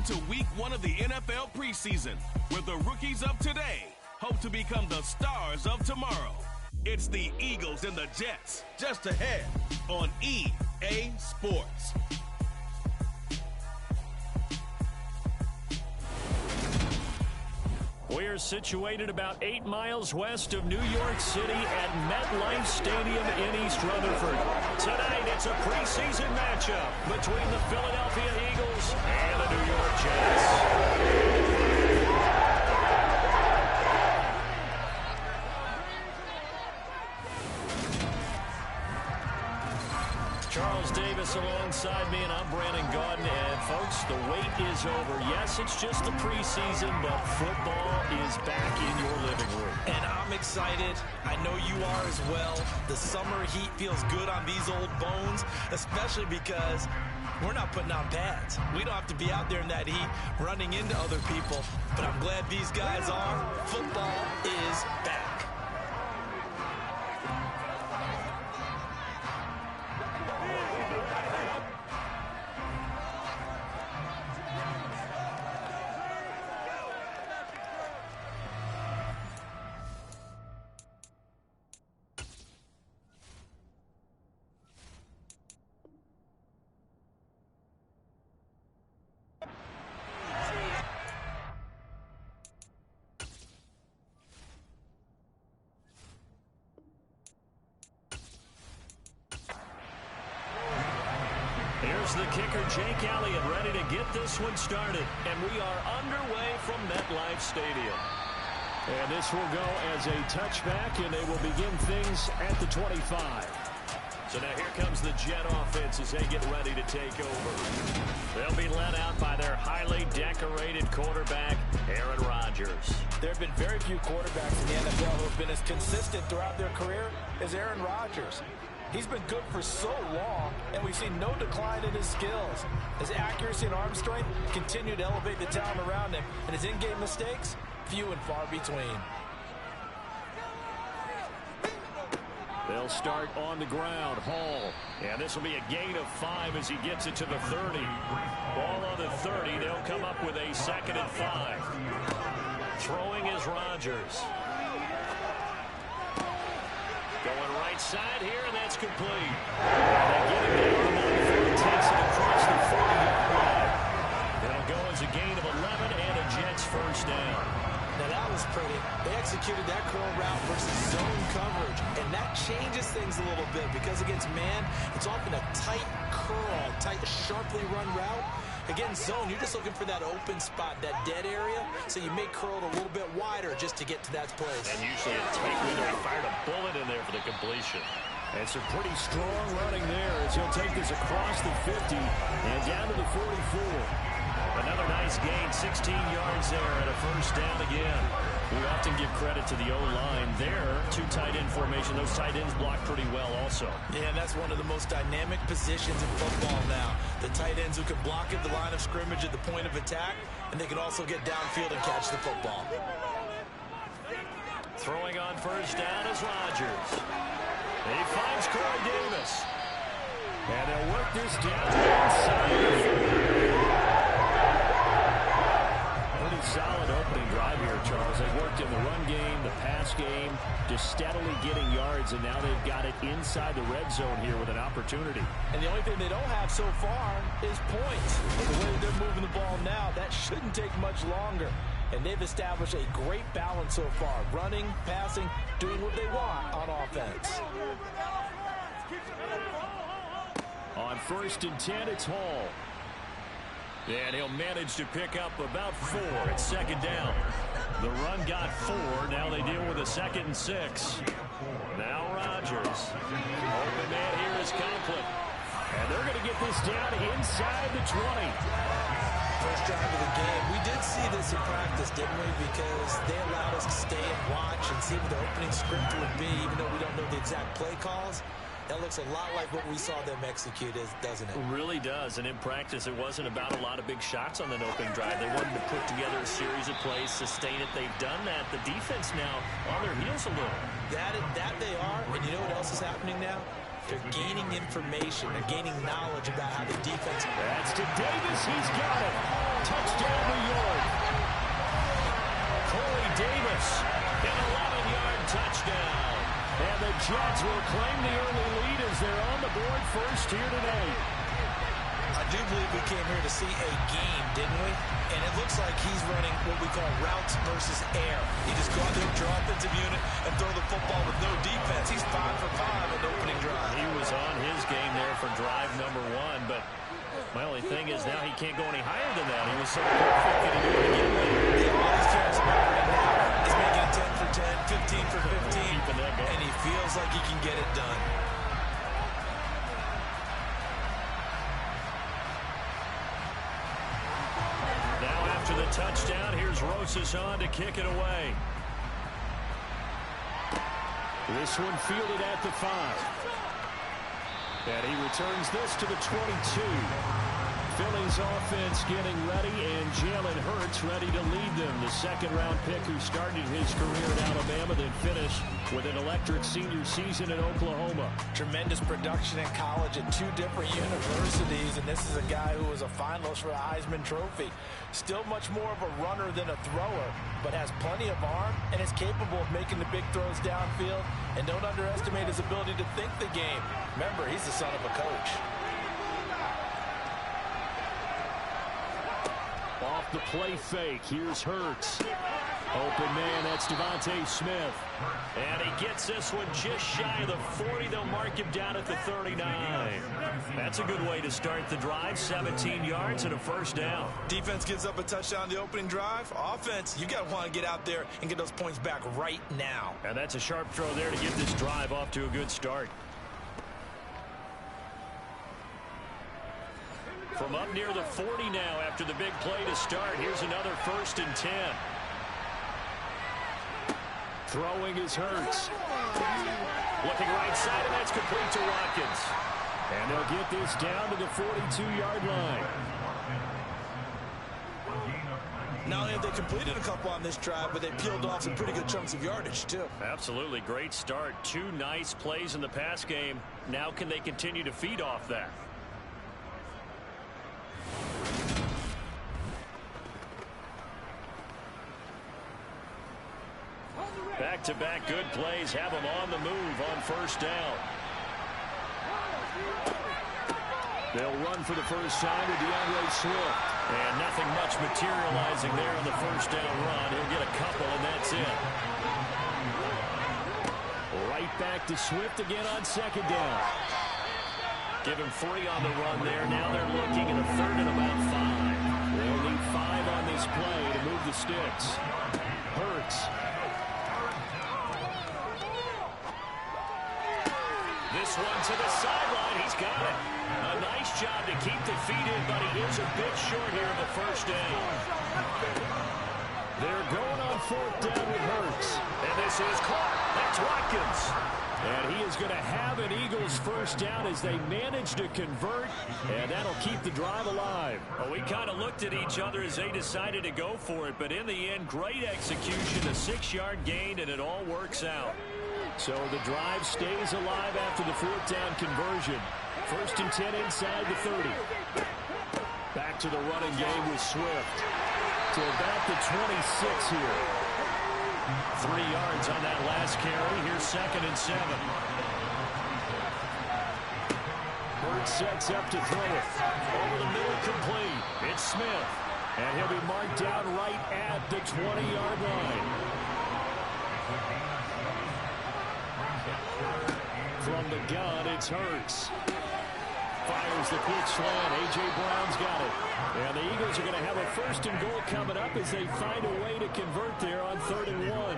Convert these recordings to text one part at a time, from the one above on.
Welcome to week 1 of the NFL preseason, where the rookies of today hope to become the stars of tomorrow. It's the Eagles and the Jets, just ahead on EA Sports. We're situated about 8 miles west of New York City at MetLife Stadium in East Rutherford. Tonight, it's a preseason matchup between the Philadelphia Eagles and the New York Jets. Charles Davis alongside me, and I'm Brandon Gaudin. And folks, the wait is over. Yes, it's just the preseason, but football is back in your living room. And I'm excited. I know you are as well. The summer heat feels good on these old bones, especially because we're not putting on pads. We don't have to be out there in that heat running into other people. But I'm glad these guys are. Football is back. Here's the kicker, Jake Elliott, ready to get this one started. And we are underway from MetLife Stadium. And this will go as a touchback, and they will begin things at the 25. So now here comes the Jet offense as they get ready to take over. They'll be led out by their highly decorated quarterback, Aaron Rodgers. There have been very few quarterbacks in the NFL who have been as consistent throughout their career as Aaron Rodgers. He's been good for so long, and we've seen no decline in his skills. His accuracy and arm strength continue to elevate the talent around him, and his in-game mistakes, few and far between. They'll start on the ground. Hall. And this will be a gain of 5 as he gets it to the 30. Ball on the 30. They'll come up with a 2nd and 5. Throwing is Rodgers. Going right side here, and that's complete. And they get him down before he takes it across the 40-yard line. It'll go as a gain of 11 and a Jets first down. Now that was pretty. They executed that curl route versus zone coverage, and that changes things a little bit because against man, it's often a tight curl, tight, sharply run route. Against zone, you're just looking for that open spot, that dead area, so you may curl it a little bit wider just to get to that place. And usually a tight window. He fired a bullet in there for the completion. And some pretty strong running there as he'll take this across the 50 and down to the 44. Another nice gain, 16 yards there and a first down again. We often give credit to the O-line there. 2 tight end formation. Those tight ends block pretty well also. Yeah, that's one of the most dynamic positions in football now. The tight ends who can block at the line of scrimmage at the point of attack, and they can also get downfield and catch the football. Throwing on first down is Rodgers. He finds Corey Davis. And they'll work this down inside. Pretty solid opening drive here, Charles. They worked in the run game, the pass game, just steadily getting yards, and now they've got it inside the red zone here with an opportunity. And the only thing they don't have so far is points. The way they're moving the ball now, that shouldn't take much longer. And they've established a great balance so far. Running, passing, doing what they want on offense. On 1st and 10, it's Hall. And he'll manage to pick up about 4 at 2nd down. The run got 4. Now they deal with a 2nd and 6. Now Rodgers. Open man here is Conklin. And they're going to get this down inside the 20. First drive of the game. We did see this in practice, didn't we? Because they allowed us to stay and watch and see what the opening script would be, even though we don't know the exact play calls. That looks a lot like what we saw them execute, doesn't it? It really does. And in practice, it wasn't about a lot of big shots on that opening drive. They wanted to put together a series of plays, sustain it. They've done that. The defense now on their heels a little. That they are. And you know what else is happening now? They're gaining information. They're gaining knowledge about how the defense... That's to Davis. He's got it. Touchdown, New York. Corey Davis, an 11-yard touchdown. And the Jets will claim the early lead as they're on the board first here tonight. I do believe we came here to see a game, didn't we? And it looks like he's running what we call routes versus air. He just go out there, draw offensive unit, and throw the football with no defense. He's 5 for 5 on the opening drive. He was on his game there for drive number 1, but my only thing is now he can't go any higher than that. He was so perfect that he do it again later. Yeah, all he's cares about right now is making it 10 for 10, 15 for 15, and he feels like he can get it done. The touchdown. Here's Rosas on to kick it away. This one fielded at the 5. And he returns this to the 22. Philly's offense getting ready, and Jalen Hurts ready to lead them. The second-round pick who started his career at Alabama, then finished with an electric senior season in Oklahoma. Tremendous production in college at 2 different universities, and this is a guy who was a finalist for the Heisman Trophy. Still much more of a runner than a thrower, but has plenty of arm and is capable of making the big throws downfield. And don't underestimate his ability to think the game. Remember, he's the son of a coach. Off the play fake, here's Hurts. Open man, that's Devontae Smith. And he gets this one just shy of the 40. They'll mark him down at the 39. That's a good way to start the drive. 17 yards and a first down. Defense gives up a touchdown on the opening drive. Offense, you got to want to get out there and get those points back right now. And that's a sharp throw there to get this drive off to a good start. From up near the 40 now after the big play to start. Here's another 1st and 10. Throwing is Hurts. Looking right side, and that's complete to Watkins. And they'll get this down to the 42-yard line. Not only have they completed a couple on this drive, but they peeled off some pretty good chunks of yardage, too. Absolutely. Great start. 2 nice plays in the pass game. Now can they continue to feed off that? Back-to-back good plays have them on the move on first down. They'll run for the first time with DeAndre Swift. And nothing much materializing there on the first down run. He'll get a couple, and that's it. Right back to Swift again on second down. Give him 3 on the run there. Now they're looking at a 3rd and about 5. They'll need 5 on this play to move the sticks. Hurts. This one to the sideline. He's got it. A nice job to keep the feet in, but he is a bit short here of a first down. They're going on 4th down with Hurts. And this is caught. That's Watkins. And he is going to have an Eagles first down as they manage to convert, and that'll keep the drive alive. Well, we kind of looked at each other as they decided to go for it, but in the end, great execution, a 6-yard gain, and it all works out. So the drive stays alive after the 4th down conversion. 1st and 10 inside the 30. Back to the running game with Swift. To about the 26 here. 3 yards on that last carry. Here's 2nd and 7. Hurts sets up to throw it. Over the middle, complete. It's Smith. And he'll be marked down right at the 20-yard line. From the gun, it's Hurts. Fires the quick slant. A.J. Brown's got it. And the Eagles are going to have a 1st and goal coming up as they find a way to convert there on 3rd and 1.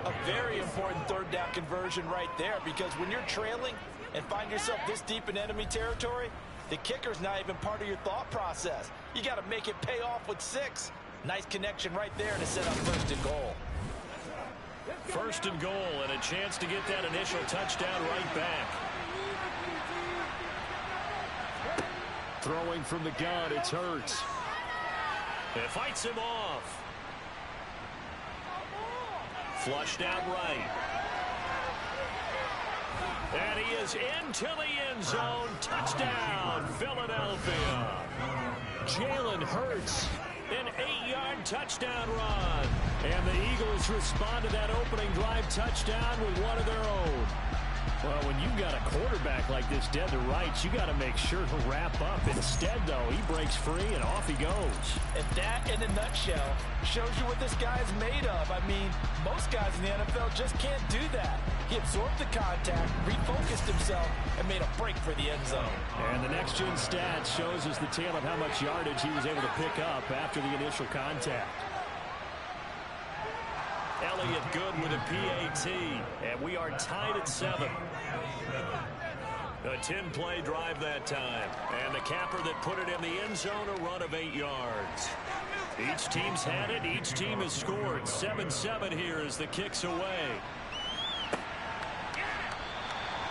A very important 3rd down conversion right there, because when you're trailing and find yourself this deep in enemy territory, the kicker's not even part of your thought process. You got to make it pay off with 6. Nice connection right there to set up 1st and goal. 1st and goal, and a chance to get that initial touchdown right back. Throwing from the gun, it's Hurts. It fights him off. Flushed out right. And he is into the end zone. Touchdown, Philadelphia. Jalen Hurts, an 8-yard touchdown run. And the Eagles respond to that opening drive touchdown with one of their own. Well, when you've got a quarterback like this dead to rights, you got to make sure to wrap up. Instead, though, he breaks free and off he goes. And that, in a nutshell, shows you what this guy is made of. I mean, most guys in the NFL just can't do that. He absorbed the contact, refocused himself, and made a break for the end zone. And the next-gen stats shows us the tale of how much yardage he was able to pick up after the initial contact. Elliott good with a PAT, and we are tied at 7. A 10-play drive that time, and the capper that put it in the end zone, a run of 8 yards. Each team's had it, each team has scored. 7-7 here as the kick's away.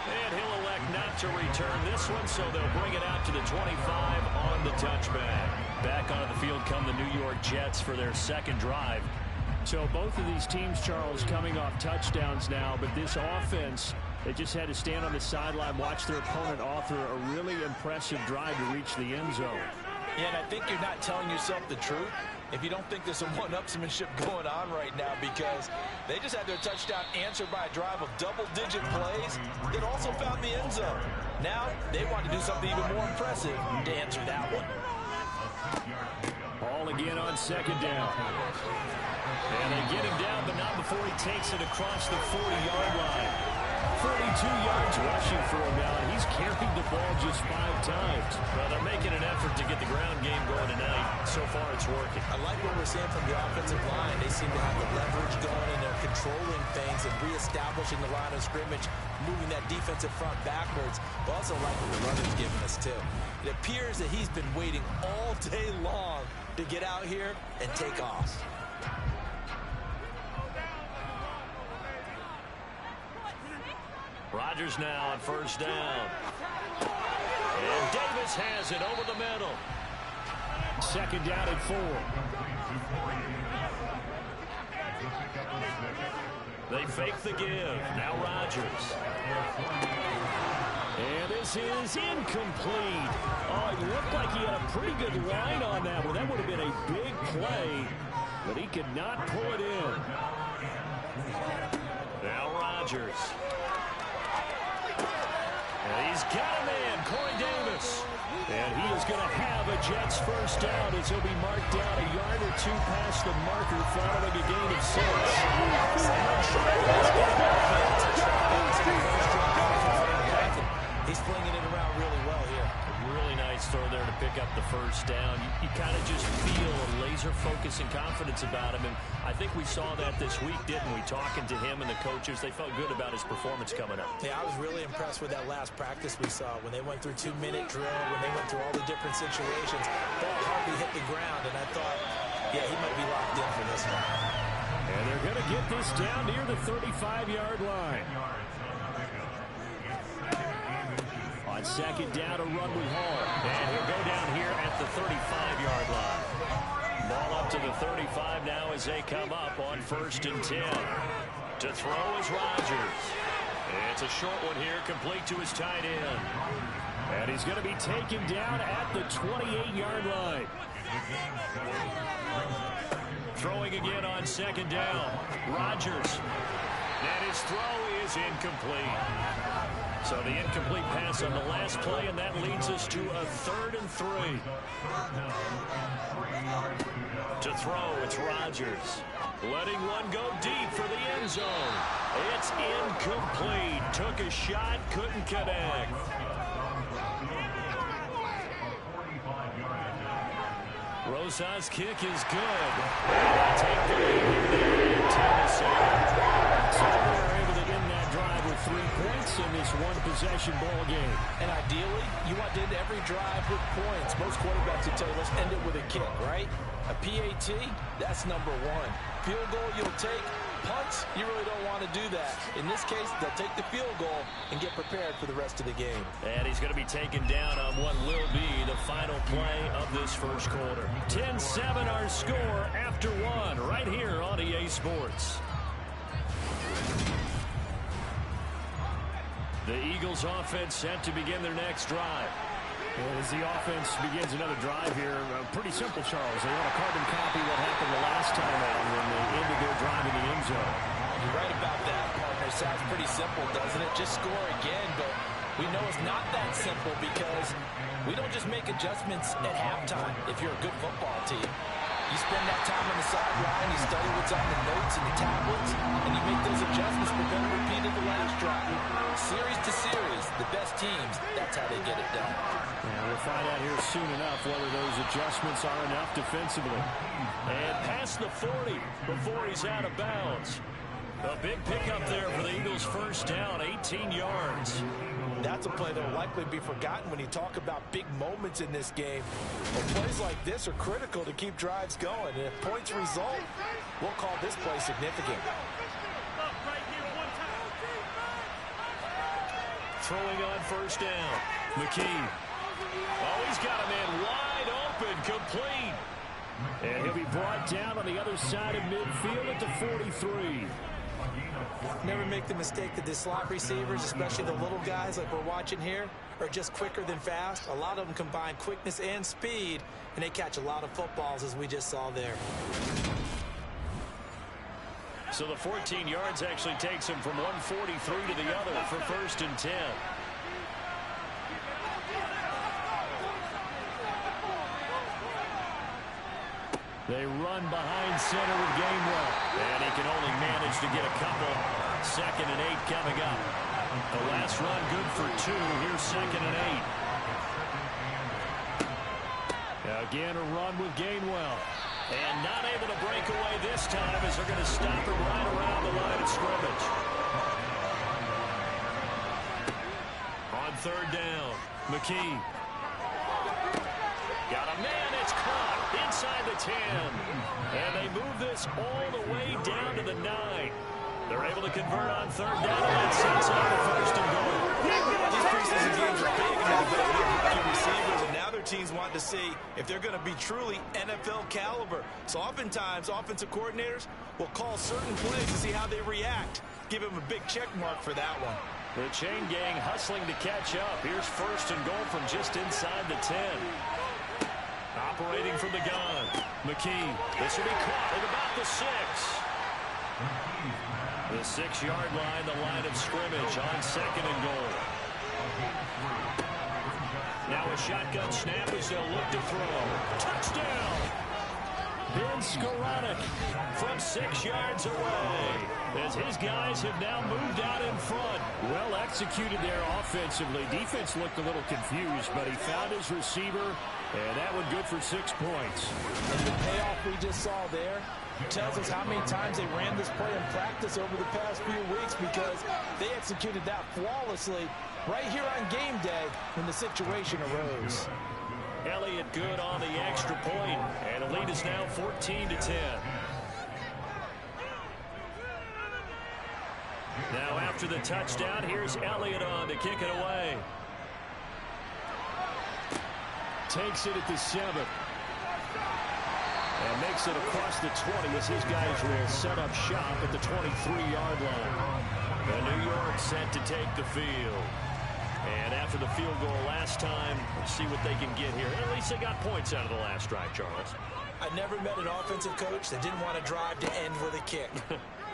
And he'll elect not to return this one, so they'll bring it out to the 25 on the touchback. Back onto the field come the New York Jets for their second drive. So both of these teams, Charles, coming off touchdowns now, but this offense, they just had to stand on the sideline, watch their opponent author a really impressive drive to reach the end zone. Yeah, and I think you're not telling yourself the truth if you don't think there's some one-upsmanship going on right now, because they just had their touchdown answered by a drive of double-digit plays that also found the end zone. Now they want to do something even more impressive to answer that one. Ball again on second down. And they get him down, but not before he takes it across the 40-yard line. 42 yards rushing for him now, and he's carried the ball just 5 times. Well, they're making an effort to get the ground game going tonight. So far, it's working. I like what we're seeing from the offensive line. They seem to have the leverage going, and they're controlling things and reestablishing the line of scrimmage, moving that defensive front backwards. But also like what the runner's giving us, too. It appears that he's been waiting all day long to get out here and take off. Rodgers now on first down. And Davis has it over the middle. Second down and 4. They fake the give. Now Rodgers. And this is incomplete. Oh, it looked like he had a pretty good line on that one. That would have been a big play, but he could not pull it in. Now Rodgers. And he's got him in, Corey Davis. And he is going to have a Jets first down as he'll be marked down a yard or 2 past the marker following a gain of 6. He's flinging it around really well here. Really nice throw there to pick up the first down. You kind of just feel a laser focus and confidence about him. And I think we saw that this week, didn't we? Talking to him and the coaches, they felt good about his performance coming up. Yeah, I was really impressed with that last practice we saw when they went through 2-minute drill, when they went through all the different situations. Ball hardly hit the ground, and I thought, yeah, he might be locked in for this one. And they're going to get this down near the 35-yard line. On second down, a run with Hall. And he'll go down here at the 35-yard line. Ball up to the 35 now as they come up on first and 10. To throw is Rodgers. It's a short one here, complete to his tight end. And he's going to be taken down at the 28-yard line. Throwing again on second down. Rodgers. And his throw is incomplete. So the incomplete pass on the last play, and that leads us to a 3rd and 3. To throw, it's Rodgers. Letting one go deep for the end zone. It's incomplete. Took a shot, couldn't connect. Rosas' kick is good. Take the lead there, Tennessee. So they're able to end that drive with 3 points in this one-possession ball game. And ideally, you want to end every drive with points. Most quarterbacks would tell you, let's end it with a kick, right? A PAT, that's number 1. Field goal you'll take. Punts, you really don't want to do that. In this case, they'll take the field goal and get prepared for the rest of the game. And he's going to be taken down on what will be the final play of this first quarter. 10-7 our score after 1 right here on EA Sports. The Eagles offense set to begin their next drive. And as the offense begins another drive here, pretty simple, Charles. They want to carbon copy what happened the last time out when they ended their drive in the end zone. You're right about that, partner. Sounds pretty simple, doesn't it? Just score again, but we know it's not that simple because we don't just make adjustments at halftime if you're a good football team. You spend that time on the sideline, you study what's on the notes and the tablets, and you make those adjustments prevent a repeat of the last drive. Series to series, the best teams, that's how they get it done. Yeah, we'll find out here soon enough whether those adjustments are enough defensively. And past the 40 before he's out of bounds. A big pickup there for the Eagles' first down, 18 yards. That's a play that will likely be forgotten when you talk about big moments in this game. Well, plays like this are critical to keep drives going. And if points result, we'll call this play significant. Throwing on first down. McKee. Oh, he's got a man wide open, complete. And he'll be brought down on the other side of midfield at the 43. Never make the mistake that the slot receivers, especially the little guys like we're watching here, are just quicker than fast. A lot of them combine quickness and speed, and they catch a lot of footballs, as we just saw there. So the 14 yards actually takes him from 143 to the other for first and 10. They run behind center with Gainwell. And he can only manage to get a couple. 2nd and 8 coming up. The last run good for 2. Here's 2nd and 8. Again, a run with Gainwell. And not able to break away this time as they're going to stop him right around the line of scrimmage. On 3rd down, McKee. Got a man, it's caught inside the 10. And they move this all the way down to the 9. They're able to convert on 3rd down, and that sets up the 1st and goal. These preseason games are big in the development of rookie receivers, and now their teams want to see if they're going to be truly NFL caliber. So oftentimes, offensive coordinators will call certain plays to see how they react. Give them a big check mark for that one. The chain gang hustling to catch up. Here's 1st and goal from just inside the 10. Operating from the gun. McKee. This will be caught at about the 6. The 6-yard line, the line of scrimmage on 2nd and goal. Now a shotgun snap as they'll look to throw. Touchdown! Ben Skoranek From 6 yards away. As his guys have now moved out in front. well executed there offensively. Defense looked a little confused, but he found his receiver, and that one good for 6 points. And the payoff we just saw there tells us how many times they ran this play in practice over the past few weeks, because they executed that flawlessly right here on game day when the situation arose. Elliott good on the extra point, and the lead is now 14-10. Now after the touchdown, here's Elliott on to kick it away. Takes it at the 7. And makes it across the 20 as his guys will set up shop at the 23-yard line. And New York set to take the field. And after the field goal last time, let's see what they can get here. At least they got points out of the last drive, Charles. I never met an offensive coach that didn't want to drive to end with a kick.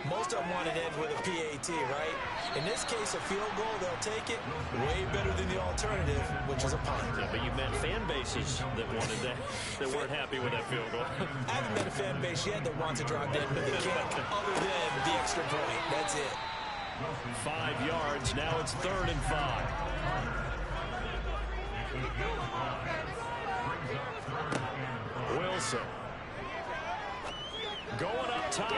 Most of them want to end with a PAT, right? In this case, a field goal, they'll take it. Way better than the alternative, which is a punt. Yeah, but you met fan bases that wanted that, that weren't happy with that field goal. I haven't met a fan base yet that wants to drive to end with a kick, other than the extra point. That's it. 5 yards. Now it's 3rd and 5. Wilson. Going up top.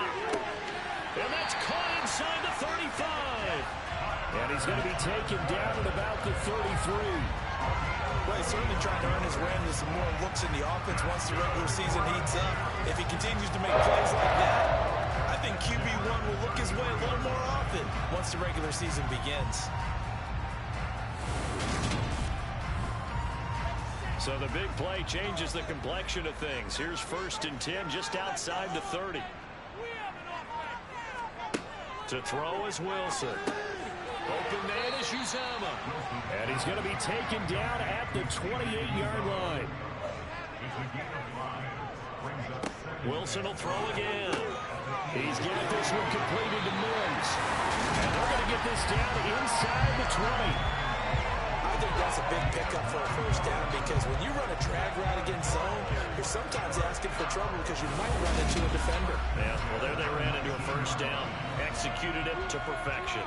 And that's caught inside the 35. And he's going to be taken down at about the 33. Well, he's certainly trying to earn his way into some more looks in the offense once the regular season heats up. If he continues to make plays like that, I think QB1 will look his way a little more often once the regular season begins. So the big play changes the complexion of things. Here's 1st and 10 just outside the 30. To throw is Wilson. Open man is Uzama. And he's going to be taken down at the 28-yard line. Wilson will throw again. He's getting this one completed to Mims. And they're going to get this down inside the 20. I think that's a big pickup for a first down because when you run a drag route against zone, you're sometimes asking for trouble because you might run into a defender. Yeah, well, there they ran into a first down. Executed it to perfection.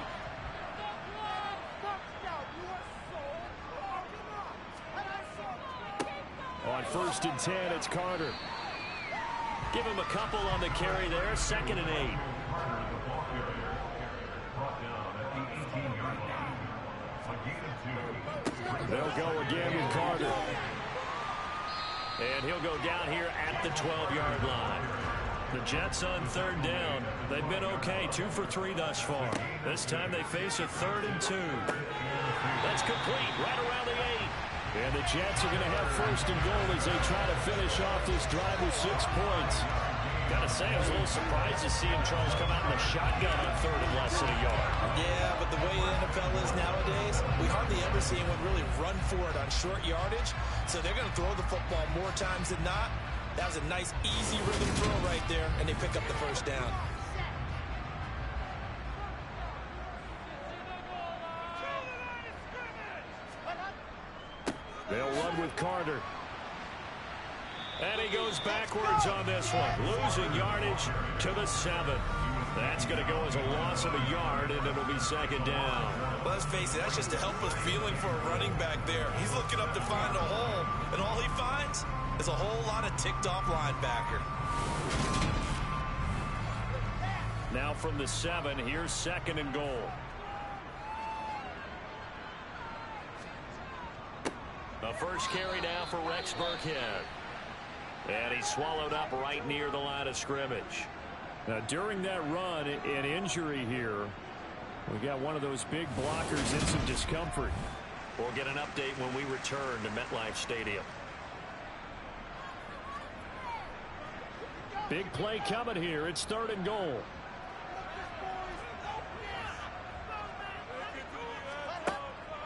On 1st and 10, it's Carter. Give him a couple on the carry there. 2nd and 8. They'll go again with Carter. And he'll go down here at the 12-yard line. The Jets on 3rd down. They've been okay, 2 for 3 thus far. This time they face a 3rd and 2. That's complete right around the 8. And the Jets are going to have 1st and goal as they try to finish off this drive with 6 points. Gotta say, I was a little surprised to see him, Charles, come out in the shotgun on 3rd and less than a yard. Yeah, but the way the NFL is nowadays, we hardly ever see anyone really run for it on short yardage. So they're going to throw the football more times than not. That was a nice, easy rhythm throw right there, and they pick up the first down. They'll run with Carter. And he goes backwards on this one, losing yardage to the 7. That's going to go as a loss of a yard, and it'll be 2nd down. Well, let's face it, that's just a helpless feeling for a running back there. He's looking up to find a hole, and all he finds is a whole lot of ticked-off linebacker. Now from the 7, here's 2nd and goal. The first carry now for Rex Burkhead. And he's swallowed up right near the line of scrimmage. Now, during that run, an injury here. We got one of those big blockers in some discomfort. We'll get an update when we return to MetLife Stadium. Big play coming here. It's 3rd and goal.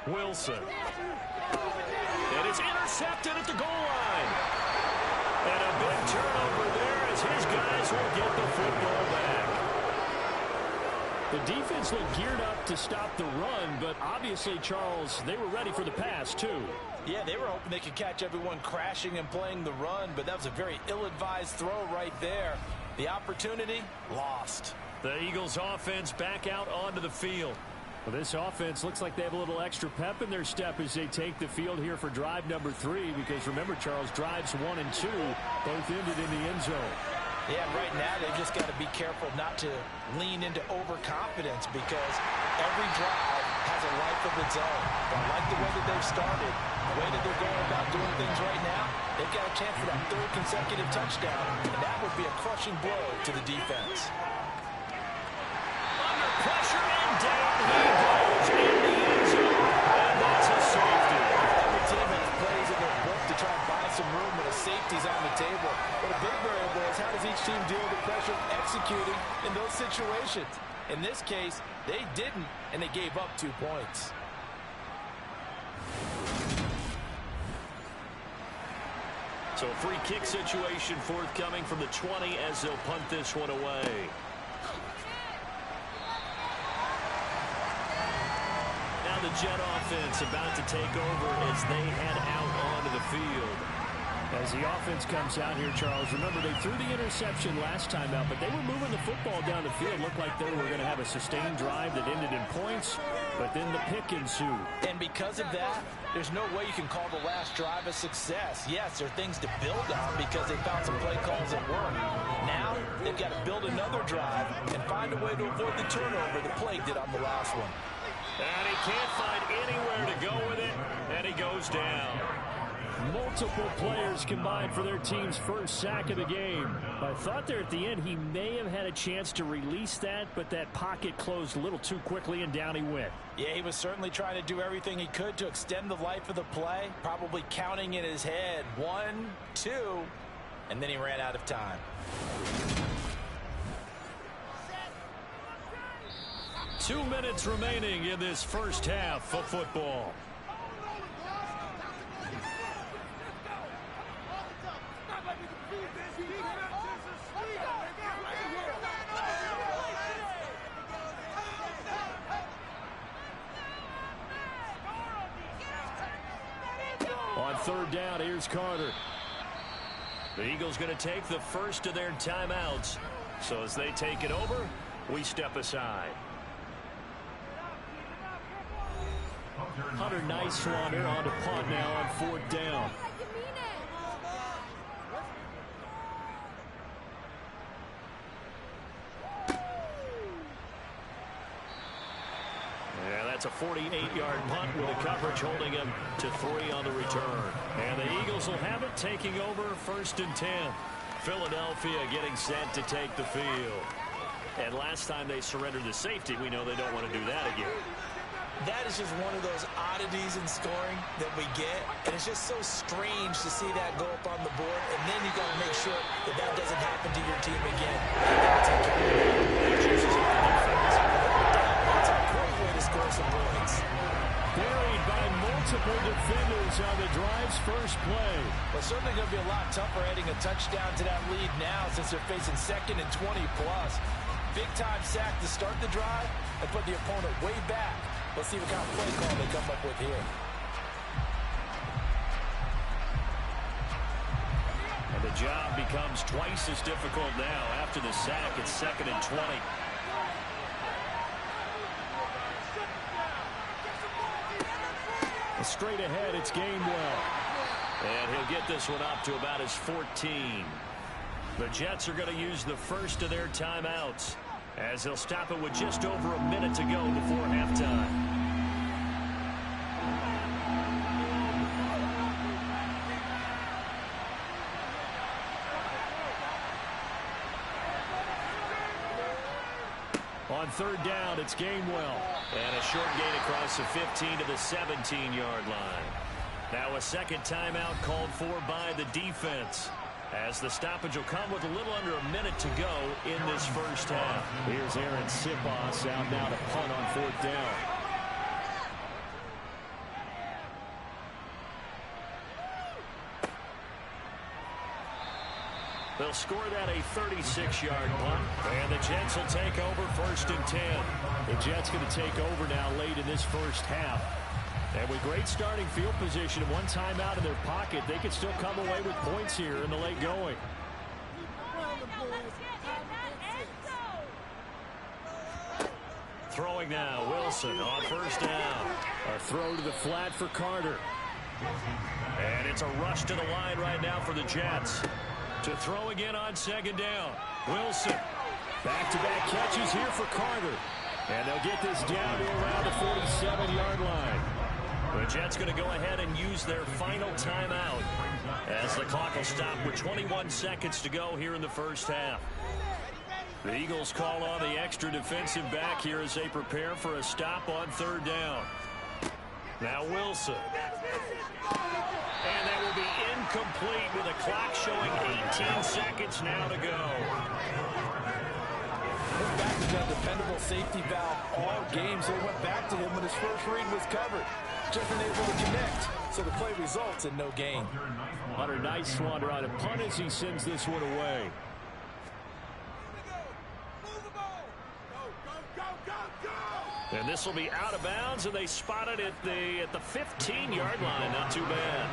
Wilson. And it's intercepted at the goal line. And a big turnover there as his guys will get the football back. The defense looked geared up to stop the run, but obviously, Charles, they were ready for the pass, too. Yeah, they were hoping they could catch everyone crashing and playing the run, but that was a very ill-advised throw right there. The opportunity, lost. The Eagles offense back out onto the field. Well, this offense looks like they have a little extra pep in their step as they take the field here for drive number 3, because remember, Charles, drives 1 and 2 both ended in the end zone. Yeah, right now they've just got to be careful not to lean into overconfidence because every drive has a life of its own. But I like the way that they've started, the way that they're going about doing things right now. They've got a chance for that 3rd consecutive touchdown, and that would be a crushing blow to the defense. Under pressure and down he goes in the end zone, and that's a safety. Every team has plays in their book to try and buy some room when a safety's on the table. But a big variable is how does each team deal with the pressure executing in those situations. In this case, they didn't, and they gave up 2 points. So a free kick situation forthcoming from the 20 as they'll punt this one away. Now the Jet offense about to take over as they head out onto the field. As the offense comes out here, Charles, remember they threw the interception last time out, but they were moving the football down the field. Looked like they were going to have a sustained drive that ended in points, but then the pick ensued. And because of that, there's no way you can call the last drive a success. Yes, there are things to build on because they found some play calls that work. Now, they've got to build another drive and find a way to avoid the turnover the play did on the last one. And he can't find anywhere to go with it, and he goes down. Multiple players combined for their team's first sack of the game. I thought there at the end he may have had a chance to release that, but that pocket closed a little too quickly, and down he went. Yeah, he was certainly trying to do everything he could to extend the life of the play, probably counting in his head 1, 2, and then he ran out of time. 2 minutes remaining in this first half of football. On third down, here's Carter. The Eagles going to take the first of their timeouts. So as they take it over, we step aside. Hunter Nicewander on to punt now on fourth down. Yeah, that's a 48-yard punt with the coverage holding him to 3 on the return. And the Eagles will have it taking over first and 10. Philadelphia getting set to take the field. And last time they surrendered the safety, we know they don't want to do that again. That is just one of those oddities in scoring that we get. And it's just so strange to see that go up on the board. And then you got to make sure that that doesn't happen to your team again. It's a great way to score some points. Buried by multiple defenders on the drive's first play. Well, certainly going to be a lot tougher adding a touchdown to that lead now since they're facing 2nd and 20+. Big-time sack to start the drive and put the opponent way back. Let's see what kind of play call they come up with here. And the job becomes twice as difficult now after the sack. It's 2nd and 20. Straight ahead, it's Gainwell. And he'll get this one up to about his 14. The Jets are going to use the first of their timeouts as they'll stop it with just over a minute to go before halftime. On third down, it's Gainwell. And a short gain across the 15 to the 17-yard line. Now a second timeout called for by the defense, as the stoppage will come with a little under a minute to go in this first half. Here's Aaron Sipos out now to punt on fourth down. They'll score that a 36-yard punt, and the Jets will take over first and 10. The Jets going to take over now late in this first half. And with great starting field position and one timeout in their pocket, they can still come away with points here in the late going. Throwing now, Wilson on first down. A throw to the flat for Carter. And it's a rush to the line right now for the Jets. To throw again on second down. Wilson. Back-to-back catches here for Carter. And they'll get this down to around the 47-yard line. The Jets going to go ahead and use their final timeout as the clock will stop with 21 seconds to go here in the first half. The Eagles call on the extra defensive back here as they prepare for a stop on third down. Now Wilson. And that will be incomplete with a clock showing 18 seconds now to go. Back to that dependable safety valve all game, so he went back to him when his first read was covered. Just unable to connect, so the play results in no gain. Hunter Nicewander on a punt as he sends this one away. And this will be out of bounds, and they spot it at the 15-yard line. Not too bad.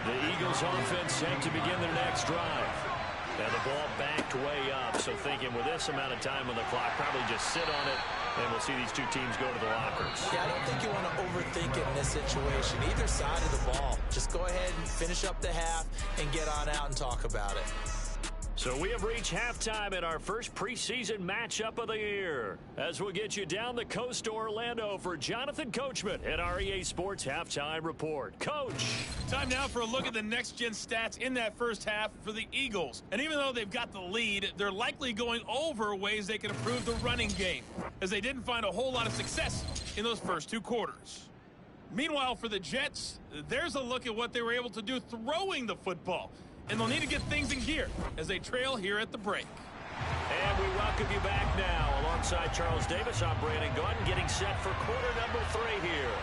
The Eagles offense set to begin their next drive. And the ball backed way up, so thinking with this amount of time on the clock, probably just sit on it, and we'll see these two teams go to the lockers. Yeah, I don't think you want to overthink it in this situation. Either side of the ball. Just go ahead and finish up the half and get on out and talk about it. So we have reached halftime in our first preseason matchup of the year, as we'll get you down the coast to Orlando for Jonathan Coachman at our EA Sports Halftime Report. Coach. Time now for a look at the next-gen stats in that first half for the Eagles. And even though they've got the lead, they're likely going over ways they can improve the running game, as they didn't find a whole lot of success in those first two quarters. Meanwhile, for the Jets, there's a look at what they were able to do throwing the football. And they'll need to get things in gear as they trail here at the break. And we welcome you back now. Alongside Charles Davis, I'm Brandon Gunn, getting set for quarter number 3 here.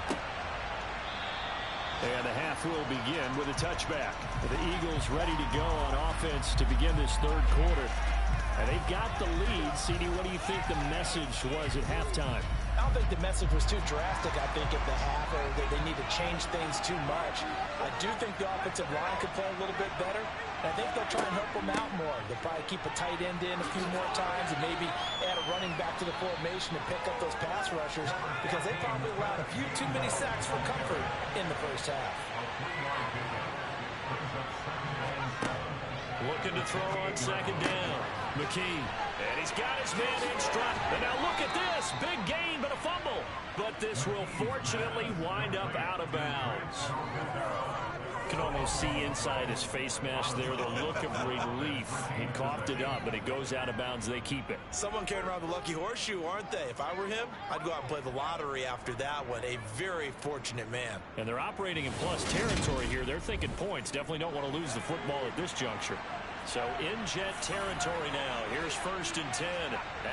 And the half will begin with a touchback. The Eagles ready to go on offense to begin this third quarter. And they've got the lead. CD, what do you think the message was at halftime? I don't think the message was too drastic, I think, at the half, or that they need to change things too much. I do think the offensive line could play a little bit better. And I think they'll try and help them out more. They'll probably keep a tight end in a few more times and maybe add a running back to the formation and pick up those pass rushers, because they probably allowed a few too many sacks for comfort in the first half. Looking to throw on second down. McKee. And he's got his man in strut. And now look at this. Big gain, but a fumble. But this will fortunately wind up out of bounds. You can almost see inside his face mask there the look of relief. He coughed it up, but it goes out of bounds. They keep it. Someone carrying around the lucky horseshoe, aren't they? If I were him, I'd go out and play the lottery after that one. A very fortunate man. And they're operating in plus territory here. They're thinking points. Definitely don't want to lose the football at this juncture. So in Jet territory now. Here's 1st and 10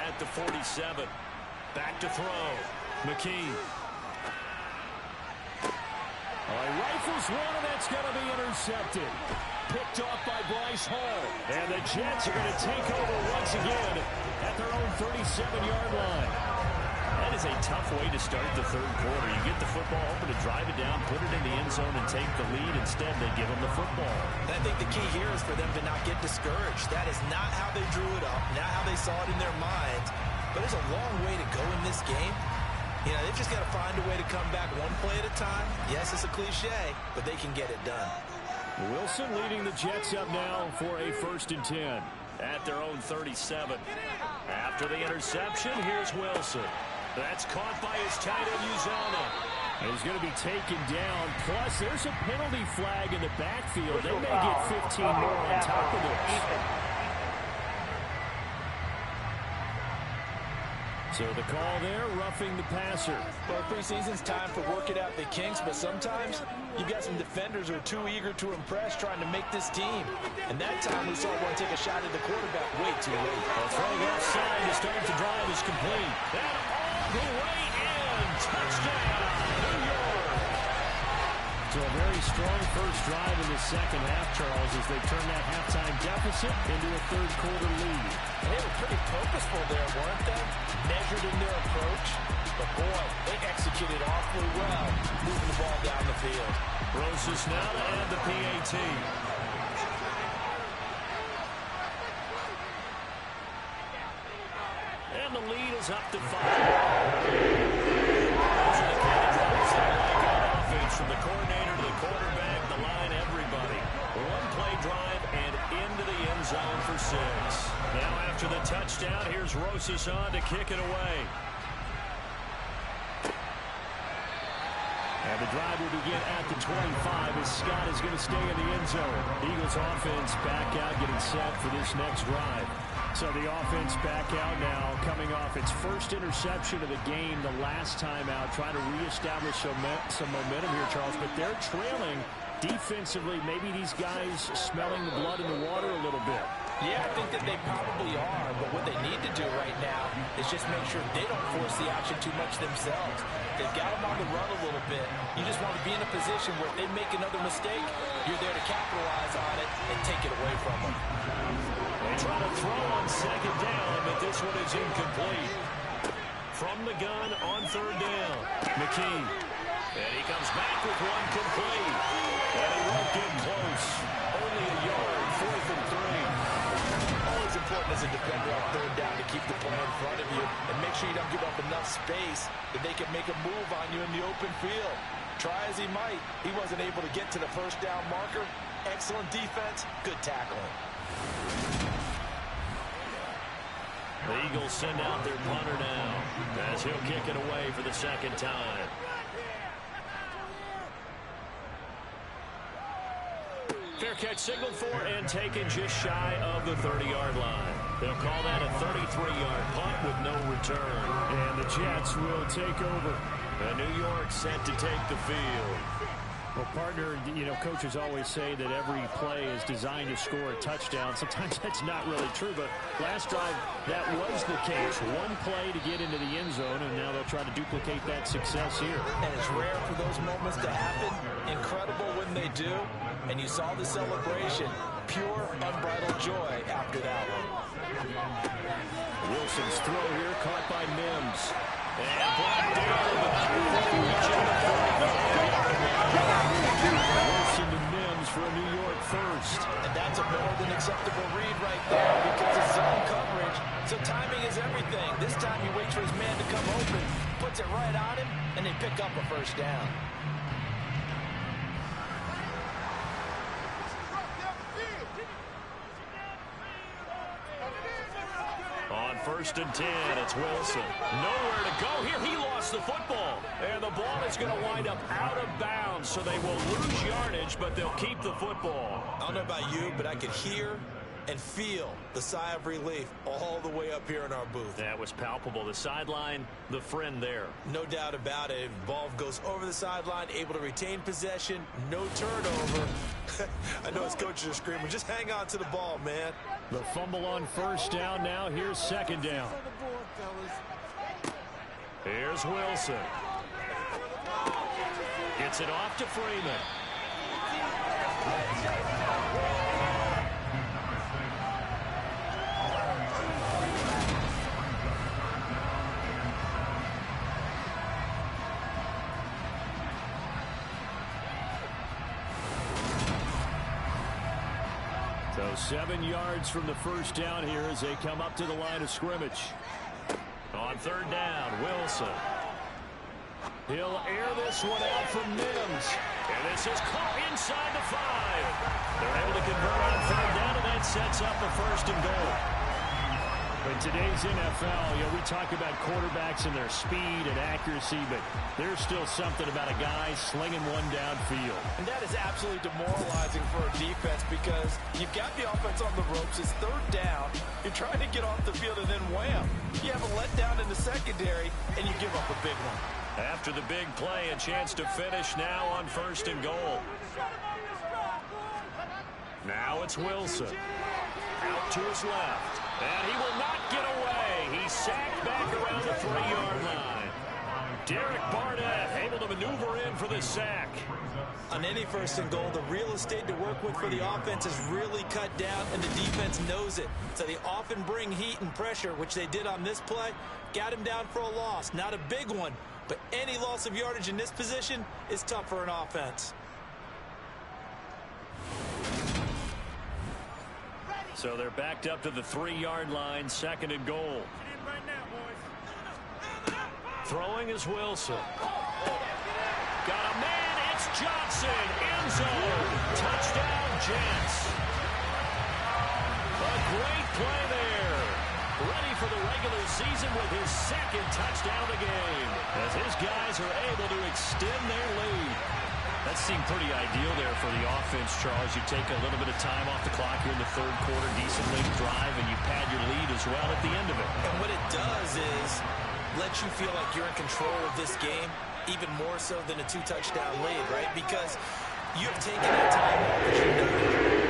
at the 47. Back to throw. McKee. He rifles one, and that's going to be intercepted. Picked off by Bryce Hall. And the Jets are going to take over once again At their own 37-yard line. That is a tough way to start the third quarter. You get the football open to drive it down, put it in the end zone, and take the lead. Instead, they give them the football. And I think the key here is for them to not get discouraged. That is not how they drew it up, not how they saw it in their minds. But there's a long way to go in this game. You know, they've just got to find a way to come back one play at a time. Yes, it's a cliche, but they can get it done. Wilson leading the Jets up now for a 1st and 10. At their own 37. After the interception, here's Wilson. That's caught by his tight end, Uzana. He's going to be taken down. Plus, there's a penalty flag in the backfield. They may get 15 more on top of this. So the call there, roughing the passer. Well, preseason's time for working out the kinks, but sometimes you've got some defenders who are too eager to impress, trying to make this team. And that time we saw one take a shot at the quarterback way too late. A throw left side to start the drive is complete. And all the way in. Touchdown, New York. So a very strong first drive in the second half, Charles, as they turn that halftime deficit into a third quarter lead. And they were pretty purposeful there, weren't they? Measured in their approach. But boy, they executed awfully well, moving the ball down the field. Rosas now to add the PAT. And the lead is up to 5. Those are the kind of drives they like on offense, from the coordinator to the quarterback, the line, everybody. One play drive and into the end zone for 6. Now after the touchdown, here's Rosas on to kick it away. And the drive will begin at the 25 as Scott is going to stay in the end zone. Eagles offense back out, getting set for this next drive. So the offense back out now, coming off its first interception of the game the last time out, trying to reestablish some momentum here, Charles. But they're trailing defensively. Maybe these guys smelling the blood in the water a little bit. Yeah, I think that they probably are, but what they need to do right now is just make sure they don't force the action too much themselves. They've got them on the run a little bit. You just want to be in a position where if they make another mistake, you're there to capitalize on it and take it away from them. They try to throw on second down, but this one is incomplete. From the gun on third down, McKee. And he comes back with one complete. And he won't get close. Only a yard, 4th and 3. Always important as a defender on third down to keep the play in front of you and make sure you don't give up enough space that they can make a move on you in the open field. Try as he might, he wasn't able to get to the first down marker. Excellent defense, good tackling. The Eagles send out their punter now as he'll kick it away for the second time. Fair catch signaled for and taken just shy of the 30-yard line. They'll call that a 33-yard punt with no return. And the Jets will take over. And New York set to take the field. Well, partner, coaches always say that every play is designed to score a touchdown. Sometimes that's not really true, but last drive, that was the case. One play to get into the end zone, and now they'll try to duplicate that success here. And it's rare for those moments to happen. Incredible when they do. And you saw the celebration. Pure, unbridled joy after that one. Wilson's throw here caught by Mims. And brought down Wilson to Mims for a New York first. And that's a more than acceptable read right there because it's zone coverage. So timing is everything. This time he waits for his man to come open, puts it right on him, and they pick up a first down. On 1st and 10, it's Wilson. Nowhere to go here. He lost the football. And the ball is going to wind up out of bounds, so they will lose yardage, but they'll keep the football. I don't know about you, but I could hear and feel the sigh of relief all the way up here in our booth. That was palpable. The sideline, the friend there. No doubt about it. Ball goes over the sideline, able to retain possession, no turnover. I know his coaches are screaming, just hang on to the ball, man. The fumble on 1st down. Now here's 2nd down. Here's Wilson. Gets it off to Freeman. So 7 yards from the 1st down here as they come up to the line of scrimmage. On 3rd down, Wilson. He'll air this one out from Mims. And this is caught inside the 5. They're able to convert on 3rd down, and that sets up a 1st and goal. In today's NFL, we talk about quarterbacks and their speed and accuracy, but there's still something about a guy slinging one downfield. And that is absolutely demoralizing for a defense because you've got the offense on the ropes. It's 3rd down. You're trying to get off the field, and then wham. You have a letdown in the secondary, and you give up a big one. After the big play, a chance to finish now on 1st and goal. Now it's Wilson. Out to his left. And he will not get away. He's sacked back around the 3-yard line. Derek Barnett able to maneuver in for the sack. On any 1st and goal, the real estate to work with for the offense is really cut down, and the defense knows it. So they often bring heat and pressure, which they did on this play. Got him down for a loss. Not a big one, but any loss of yardage in this position is tough for an offense. So they're backed up to the 3-yard line, 2nd and goal. Throwing is Wilson. Got a man, it's Johnson. End zone. Touchdown, Jets. A great play there. Ready for the regular season with his 2nd touchdown of the game. As his guys are able to extend their lead. That seemed pretty ideal there for the offense, Charles. You take a little bit of time off the clock here in the 3rd quarter, decent late drive, and you pad your lead as well at the end of it. And what it does is let you feel like you're in control of this game, even more so than a 2-touchdown lead, right? Because you've taken that time off that you knew,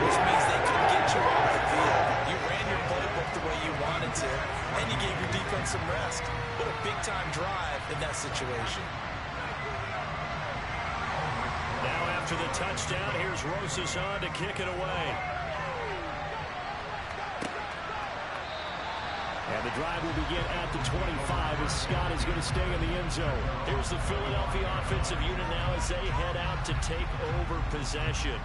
which means they couldn't get you off the field. You ran your playbook the way you wanted to, and you gave your defense some rest. What a big-time drive in that situation. Now after the touchdown, here's Rosas on to kick it away. And the drive will begin at the 25 as Scott is going to stay in the end zone. Here's the Philadelphia offensive unit now as they head out to take over possession.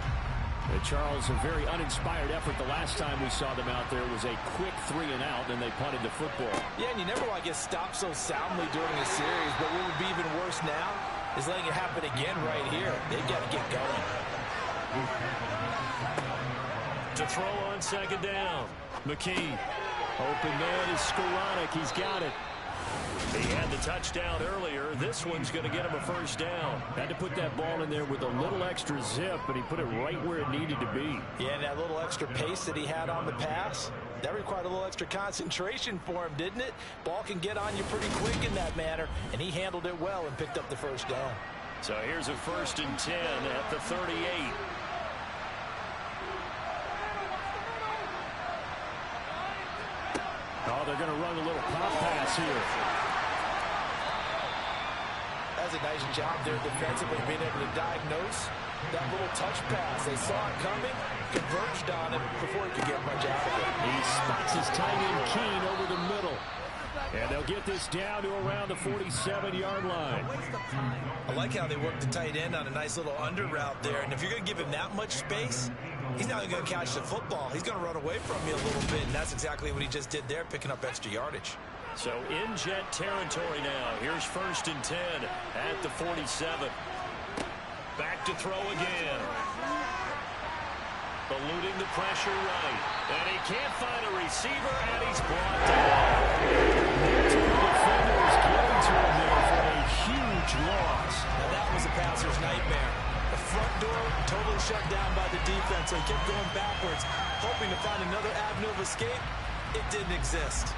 And Charles, a very uninspired effort. The last time we saw them out there was a quick 3-and-out, and they punted the football. Yeah, and you never want to get stopped so soundly during a series, but what would be even worse now is letting it happen again right here. They've got to get going. To throw on 2nd down, McKee. Open man is Skoranek. He's got it. He had the touchdown earlier. This one's going to get him a 1st down. Had to put that ball in there with a little extra zip, but he put it right where it needed to be. Yeah, and that little extra pace that he had on the pass, that required a little extra concentration for him, didn't it? Ball can get on you pretty quick in that manner, and he handled it well and picked up the 1st down. So here's a 1st and 10 at the 38. Oh, they're going to run a little pop pass here. That's a nice job there defensively, being able to diagnose that little touch pass. They saw it coming, converged on it before he could get much out of it. He spots his tight end Keen over the middle. And they'll get this down to around the 47-yard line. I like how they work the tight end on a nice little under route there. And if you're going to give him that much space, he's not going to catch the football. He's going to run away from you a little bit, and that's exactly what he just did there, picking up extra yardage. So in jet territory now. Here's 1st and 10 at the 47. Back to throw again. Eluding the pressure right. And he can't find a receiver, and he's brought down. Multiple defenders getting to him there for a huge loss. Now that was a passer's nightmare. The front door totally shut down by the defense, so he kept going backwards, hoping to find another avenue of escape. It didn't exist.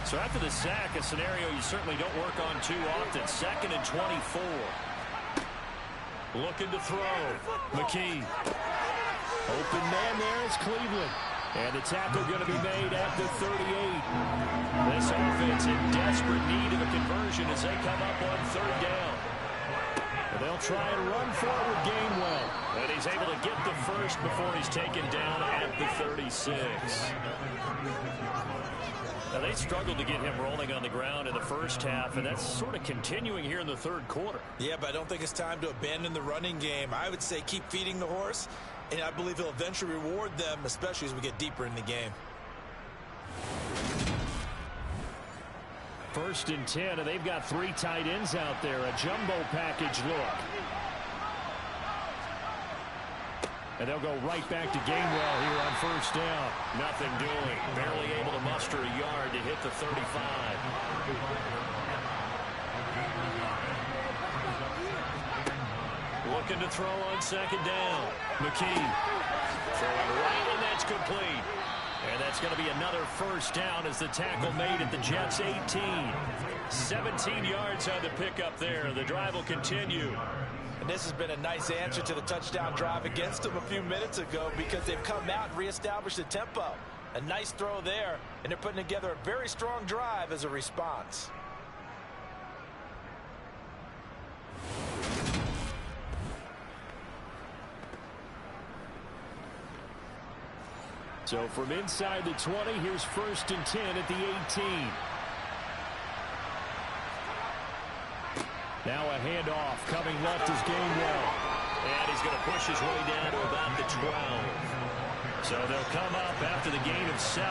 So after the sack, a scenario you certainly don't work on too often. 2nd and 24. Looking to throw. McKee. Open man there is Cleveland. And the tackle going to be made at the 38. This offense in desperate need of a conversion as they come up on 3rd down. And they'll try and run forward Gainwell. And he's able to get the first before he's taken down at the 36. Now, they struggled to get him rolling on the ground in the first half, and that's sort of continuing here in the 3rd quarter. Yeah, but I don't think it's time to abandon the running game. I would say keep feeding the horse, and I believe he'll eventually reward them, especially as we get deeper in the game. 1st and 10, and they've got 3 tight ends out there. A jumbo package look. And they'll go right back to Gainwell here on 1st down. Nothing doing. Barely able to muster a yard to hit the 35. Looking to throw on 2nd down. McKee throwing right, and that's complete. And that's going to be another 1st down as the tackle made at the Jets' 18. 17 yards on the pickup there. The drive will continue. And this has been a nice answer to the touchdown drive against them a few minutes ago because they've come out and reestablished the tempo. A nice throw there, and they're putting together a very strong drive as a response. So from inside the 20, here's 1st and 10 at the 18. Now a handoff coming left is Gainwell. And he's going to push his way down to about the 12. So they'll come up after the gain of 7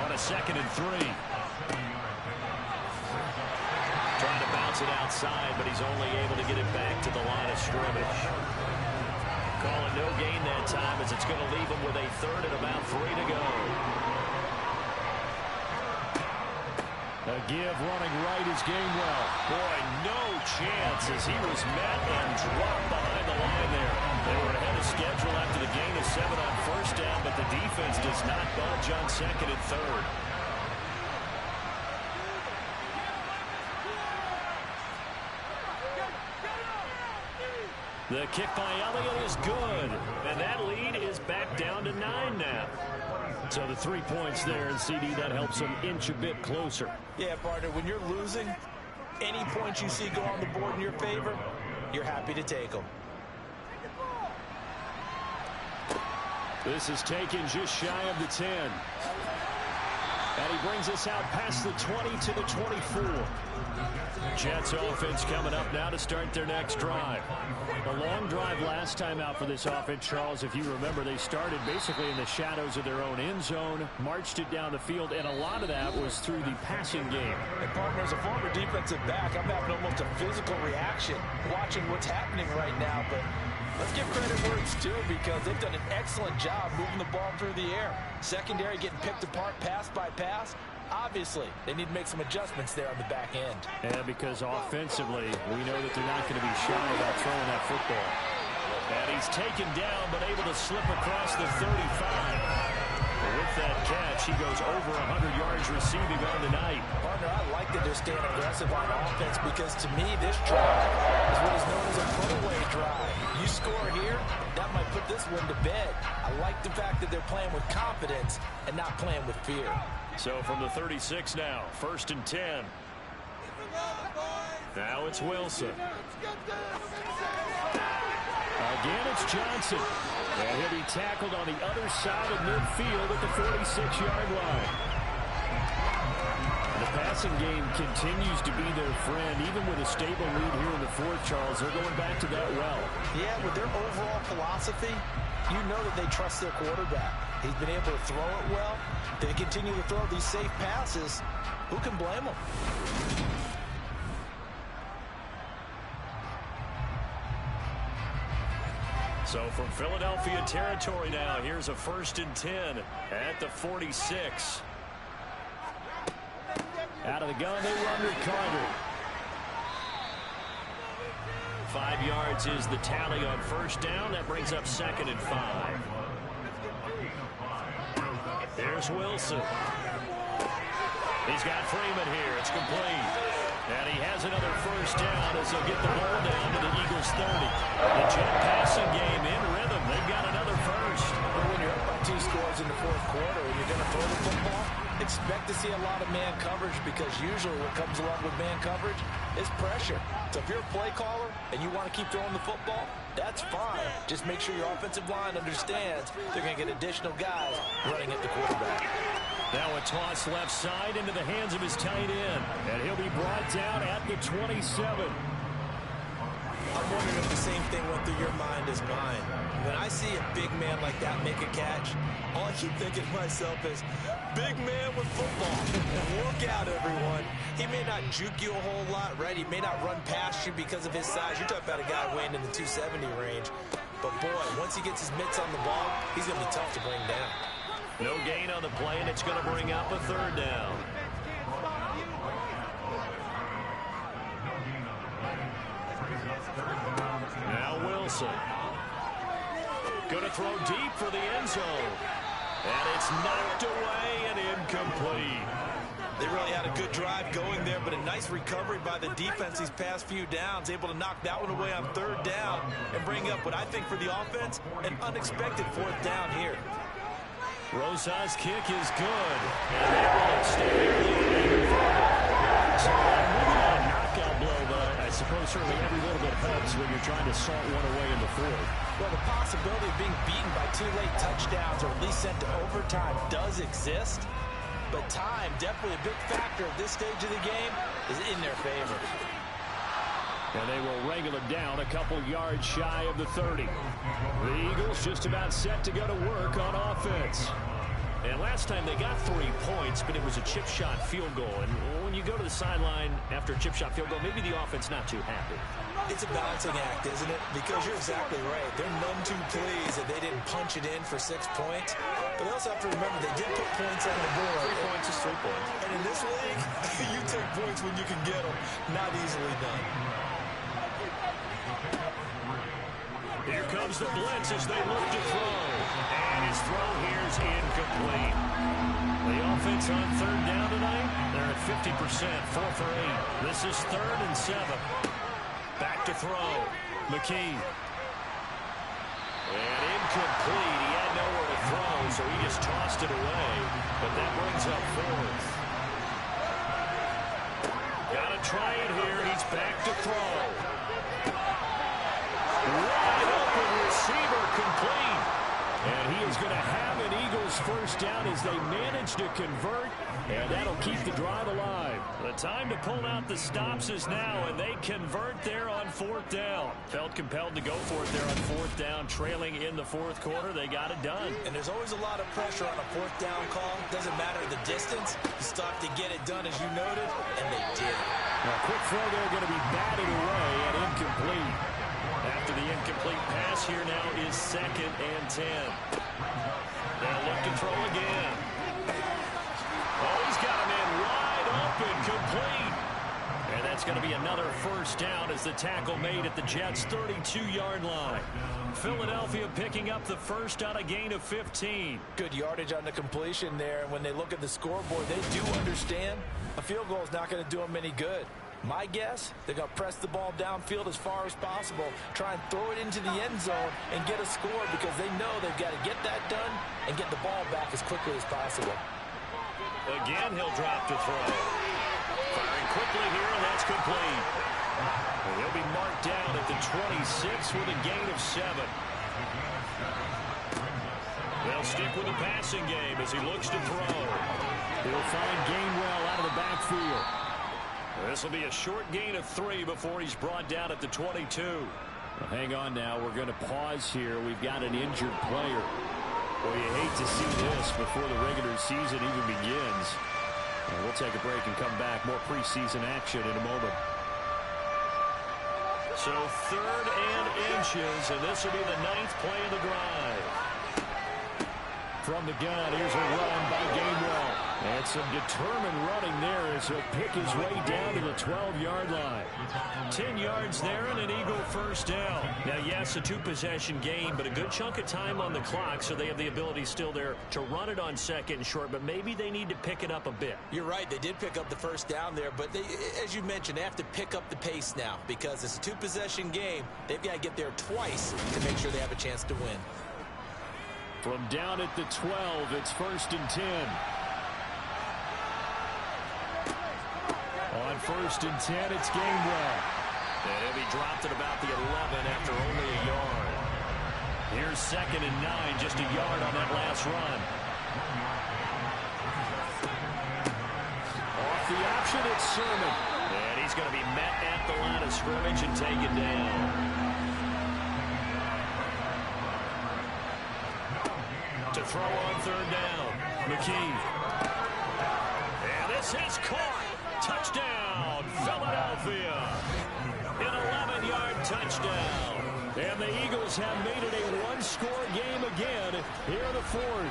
on a 2nd and 3. Trying to bounce it outside, but he's only able to get it back to the line of scrimmage. Calling no gain that time as it's going to leave him with a 3rd and about 3 to go. A give running right is Gainwell. Boy, no chance as he was met and dropped behind the line there. They were ahead of schedule after the gain of 7 on 1st down, but the defense does not budge on 2nd and 3rd. The kick by Elliott is good, and that lead is back down to 9 now. So the 3 points there, and CD, that helps them inch a bit closer. Yeah, partner, when you're losing, any points you see go on the board in your favor, you're happy to take them. This is taken just shy of the 10. And he brings us out past the 20 to the 24. Jets offense coming up now to start their next drive. A long drive last time out for this offense, Charles. If you remember, they started basically in the shadows of their own end zone, marched it down the field, and a lot of that was through the passing game. And partner, as a former defensive back, I'm having almost a physical reaction watching what's happening right now. But let's give credit where it's due because they've done an excellent job moving the ball through the air. Secondary getting picked apart pass by pass. Obviously, they need to make some adjustments there on the back end. And because offensively, we know that they're not going to be shy about throwing that football. And he's taken down, but able to slip across the 35. With that catch, he goes over 100 yards receiving on the night. Partner, I like that they're staying aggressive on offense because to me, this drive is what is known as a put-away drive. You score here, that might put this one to bed. I like the fact that they're playing with confidence and not playing with fear. So from the 36 now, 1st and 10. Now it's Wilson. Again, it's Johnson. And he'll be tackled on the other side of midfield at the 46-yard line. The passing game continues to be their friend. Even with a stable lead here in the fourth, Charles, they're going back to that well. Yeah, with their overall philosophy, you know that they trust their quarterback. He's been able to throw it well. They continue to throw these safe passes. Who can blame them? So from Philadelphia territory now, here's a 1st and 10 at the 46. Out of the gun, they run with Carter. 5 yards is the tally on 1st down. That brings up 2nd and 5. There's Wilson. He's got Freeman here. It's complete. And he has another 1st down as they'll get the ball down to the Eagles' 30. The Jet passing game in rhythm. They've got another 1st. Well, when you're up by 2 scores in the fourth quarter and you're going to throw the football, expect to see a lot of man coverage because usually what comes along with man coverage is pressure. So if you're a play caller and you want to keep throwing the football, that's fine. Just make sure your offensive line understands they're going to get additional guys running at the quarterback. Now a toss left side into the hands of his tight end. And he'll be brought down at the 27. I'm wondering if the same thing went through your mind as mine. When I see a big man like that make a catch, all I keep thinking to myself is, big man with football. Look out, everyone. He may not juke you a whole lot, right? He may not run past you because of his size. You're talking about a guy weighing in the 270 range. But, boy, once he gets his mitts on the ball, he's going to be tough to bring down. No gain on the play, and it's going to bring up a 3rd down. Now Wilson. Going to throw deep for the end zone. And it's knocked away and incomplete. They really had a good drive going there, but a nice recovery by the defense these past few downs, able to knock that one away on 3rd down and bring up what I think for the offense, an unexpected 4th down here. Rosa's kick is good. And they will extend. So maybe not a knockout blow, but I suppose certainly every little bit helps when you're trying to salt one away in the 4th. Well, the possibility of being beaten by 2 late touchdowns or at least sent to overtime does exist. But time, definitely a big factor at this stage of the game, is in their favor. And they will wrangle it down a couple yards shy of the 30. The Eagles just about set to go to work on offense. And last time they got 3 points, but it was a chip shot field goal. And when you go to the sideline after a chip shot field goal, maybe the offense not too happy. It's a balancing act, isn't it? Because you're exactly right. They're none too pleased that they didn't punch it in for 6 points. But they also have to remember they did put points on the board. 3 points is 3 points. And in this league, you take points when you can get them. Not easily done. Here comes the blitz as they look to throw. And his throw here's incomplete. The offense on 3rd down tonight, they're at 50%, 4 for 8. This is 3rd and 7. Back to throw. McKee. And incomplete. He had nowhere to throw, so he just tossed it away. But that brings up 4th. Gotta try it here. He's back to throw. Wide open receiver complete. And he is going to have an Eagles 1st down as they manage to convert. And that'll keep the drive alive. The time to pull out the stops is now, and they convert there on 4th down. Felt compelled to go for it there on 4th down, trailing in the 4th quarter. They got it done. And there's always a lot of pressure on a 4th down call. Doesn't matter the distance. You stop to get it done, as you noted, and they did. Now, quick throw there going to be batted away and incomplete. After the incomplete pass, here now is 2nd and 10. They'll look to throw again. Oh, he's got a man wide open, complete. And that's going to be another 1st down as the tackle made at the Jets' 32-yard line. Philadelphia picking up the first on a gain of 15. Good yardage on the completion there. And when they look at the scoreboard, they do understand a field goal is not going to do them any good. My guess, they're going to press the ball downfield as far as possible, try and throw it into the end zone and get a score because they know they've got to get that done and get the ball back as quickly as possible. Again, he'll drop to throw. Firing quickly here, and that's complete. And he'll be marked down at the 26 with a gain of 7. They'll stick with the passing game as he looks to throw. He'll find Gainwell out of the backfield. This will be a short gain of 3 before he's brought down at the 22. Well, hang on now. We're going to pause here. We've got an injured player. Well, you hate to see this before the regular season even begins. We'll take a break and come back. More preseason action in a moment. So 3rd and inches, and this will be the 9th play of the drive. From the gun, here's a run by Gainwell. And some determined running there as he'll pick his way down to the 12-yard line. 10 yards there and an Eagle first down. Now, yes, a 2-possession game, but a good chunk of time on the clock, so they have the ability still there to run it on 2nd and short, but maybe they need to pick it up a bit. You're right. They did pick up the first down there, but they, as you mentioned, they have to pick up the pace now because it's a 2-possession game. They've got to get there twice to make sure they have a chance to win. From down at the 12, it's 1st and 10. On 1st and 10, it's Gainwell. And he'll be dropped at about the 11 after only a yard. Here's 2nd and 9, just a yard on that last run. Off the option, it's Sermon. And he's going to be met at the line of scrimmage and taken down. To throw on 3rd down, McKee. And this is caught. Touchdown, Philadelphia. An 11-yard touchdown. And the Eagles have made it a 1-score game again here in the 4th.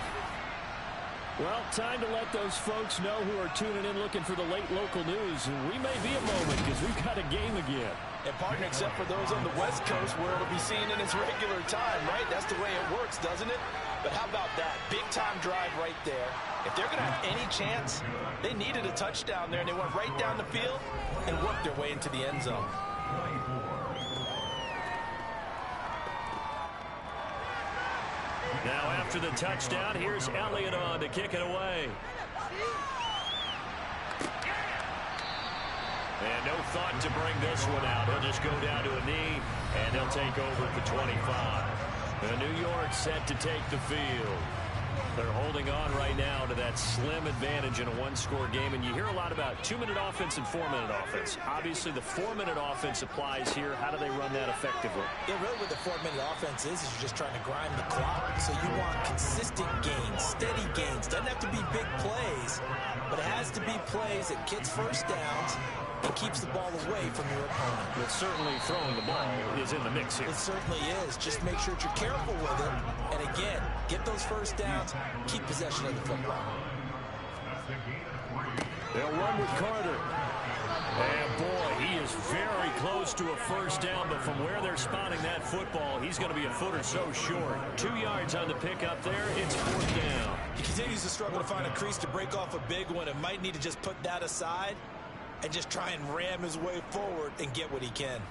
Well, time to let those folks know who are tuning in looking for the late local news. We may be a moment because we've got a game again. And partner, except for those on the West Coast where it'll be seen in its regular time, right? That's the way it works, doesn't it? But how about that? Big-time drive right there. If they're going to have any chance, they needed a touchdown there, and they went right down the field and worked their way into the end zone. Now after the touchdown, here's Elliott on to kick it away. And no thought to bring this one out. He'll just go down to a knee, and they'll take over at the 25. And New York set to take the field. They're holding on right now to that slim advantage in a 1-score game. And you hear a lot about 2-minute offense and 4-minute offense. Obviously, the 4-minute offense applies here. How do they run that effectively? Yeah, really what the 4-minute offense is you're just trying to grind the clock. So you want consistent gains, steady gains. Doesn't have to be big plays, but it has to be plays that gets first downs and keeps the ball away from your opponent. But certainly throwing the ball is in the mix here. It certainly is. Just make sure that you're careful with it. And again, get those first downs, keep possession of the football. They'll run with Carter. And boy, he is very close to a first down, but from where they're spotting that football, he's going to be a foot or so short. 2 yards on the pickup there. It's 4th down. He continues to struggle to find a crease to break off a big one and might need to just put that aside and just try and ram his way forward and get what he can.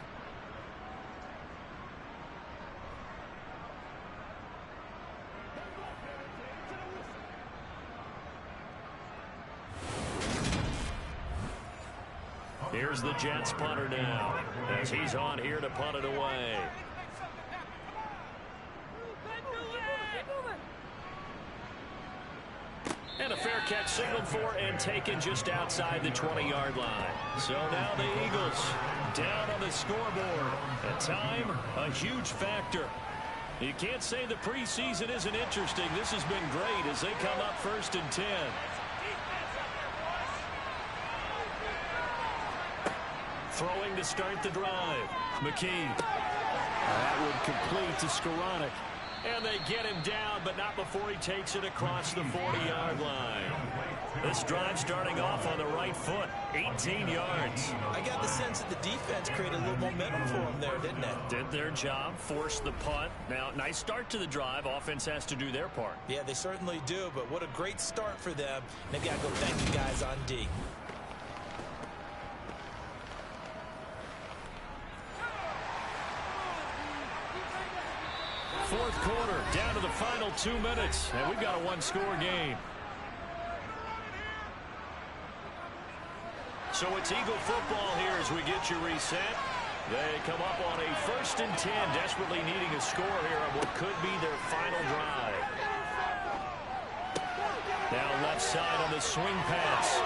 Here's the Jets punter now as he's on here to punt it away. And a fair catch signaled for and taken just outside the 20-yard line. So now the Eagles down on the scoreboard. At time, a huge factor. You can't say the preseason isn't interesting. This has been great as they come up 1st and 10. Throwing to start the drive. McKee. That would complete to Skoranek. And they get him down, but not before he takes it across the 40-yard line. This drive starting off on the right foot, 18 yards. I got the sense that the defense created a little momentum for them there, didn't it? Did their job, forced the punt. Now, nice start to the drive. Offense has to do their part. Yeah, they certainly do, but what a great start for them. They've got to go thank the guys on D. Fourth quarter, down to the final 2 minutes, and we've got a one-score game. So it's Eagle football here as we get you reset. They come up on a 1st and 10, desperately needing a score here on what could be their final drive. Now left side on the swing pass.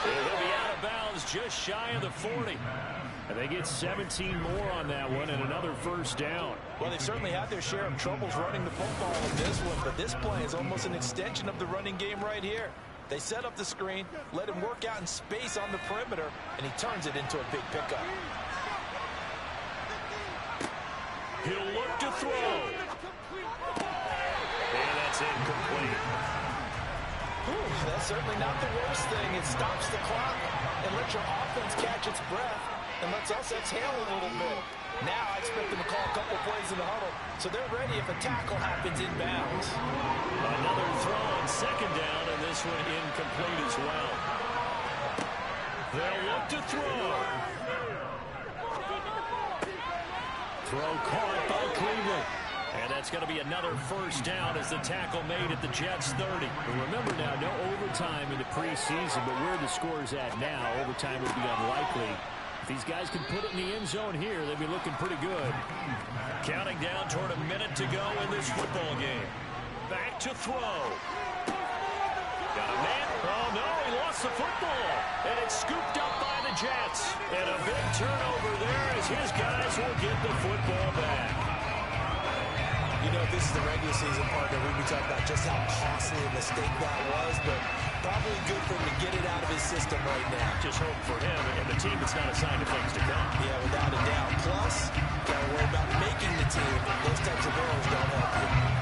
They'll be out of bounds just shy of the 40. And they get 17 more on that one and another first down. Well, they've certainly had their share of troubles running the football in this one, but this play is almost an extension of the running game right here. They set up the screen, let him work out in space on the perimeter, and he turns it into a big pickup. He'll look to throw. And that's incomplete. Whew, that's certainly not the worst thing. It stops the clock and lets your offense catch its breath and lets us exhale a little bit. Now I expect them to call a couple plays in the huddle, so they're ready if a tackle happens inbounds. Another throw on 2nd down, and this one incomplete as well. They'll look to throw. Throw caught by Cleveland. And that's going to be another first down as the tackle made at the Jets' 30. Well, remember now, no overtime in the preseason, but where the score's at now, overtime would be unlikely. If these guys can put it in the end zone here, they'll be looking pretty good. Counting down toward a minute to go in this football game. Back to throw. Got a man. Oh, no, he lost the football. And it's scooped up by the Jets. And a big turnover there as his guys will get the football back. You know, if this is the regular season partner, we'd be talking about just how costly a mistake that was, but probably good for him to get it out of his system right now. Just hope for him and the team it's not a sign of things to come. Yeah, without a doubt. Plus, got to worry about making the team. Those types of errors don't help you.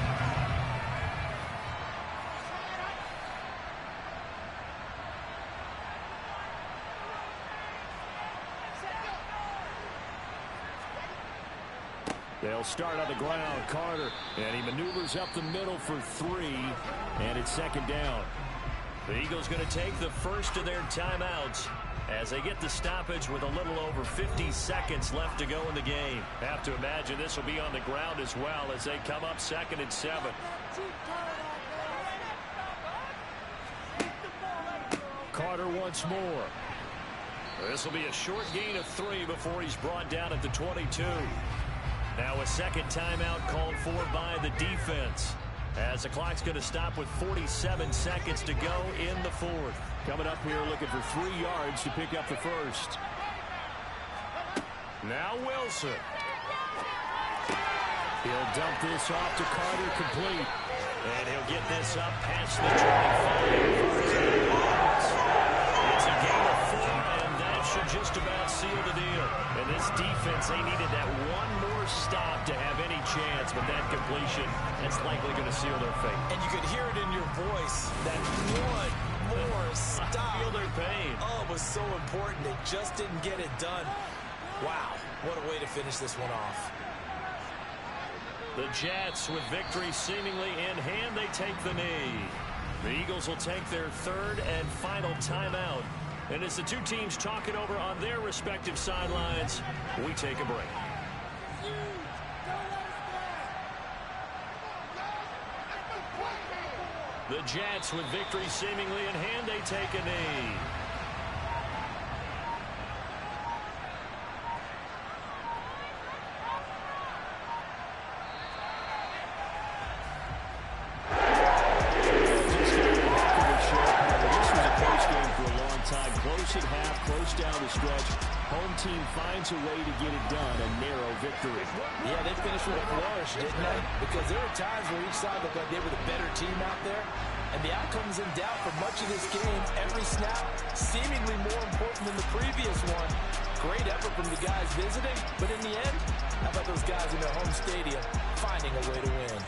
They'll start on the ground, Carter, and he maneuvers up the middle for 3, and it's 2nd down. The Eagles going to take the first of their timeouts as they get the stoppage with a little over 50 seconds left to go in the game. Have to imagine this will be on the ground as well as they come up 2nd and 7. Carter once more. This will be a short gain of 3 before he's brought down at the 22. Now a second timeout called for by the defense as the clock's going to stop with 47 seconds to go in the 4th. Coming up here looking for 3 yards to pick up the first. Now Wilson. He'll dump this off to Carter, complete. And he'll get this up past the 25. It's a gain of 4, and that should just about seal the deal. And this defense, they needed that one more stop to have any chance, but that completion, that's likely going to seal their fate. And you could hear it in your voice, that one more stop. I feel their pain. Oh, it was so important. They just didn't get it done. Wow, what a way to finish this one off. The Jets, with victory seemingly in hand, they take the knee. The Eagles will take their 3rd and final timeout. And as the two teams talk it over on their respective sidelines, we take a break. The Jets, with victory seemingly in hand, they take a knee. Close at half, close down the stretch. Home team finds a way to get it done, a narrow victory. Yeah, they finished with a flourish, didn't they? Because there were times where each side looked like they were the better team out there. And the outcome's in doubt for much of this game. Every snap seemingly more important than the previous one. Great effort from the guys visiting, but in the end, how about those guys in their home stadium finding a way to win?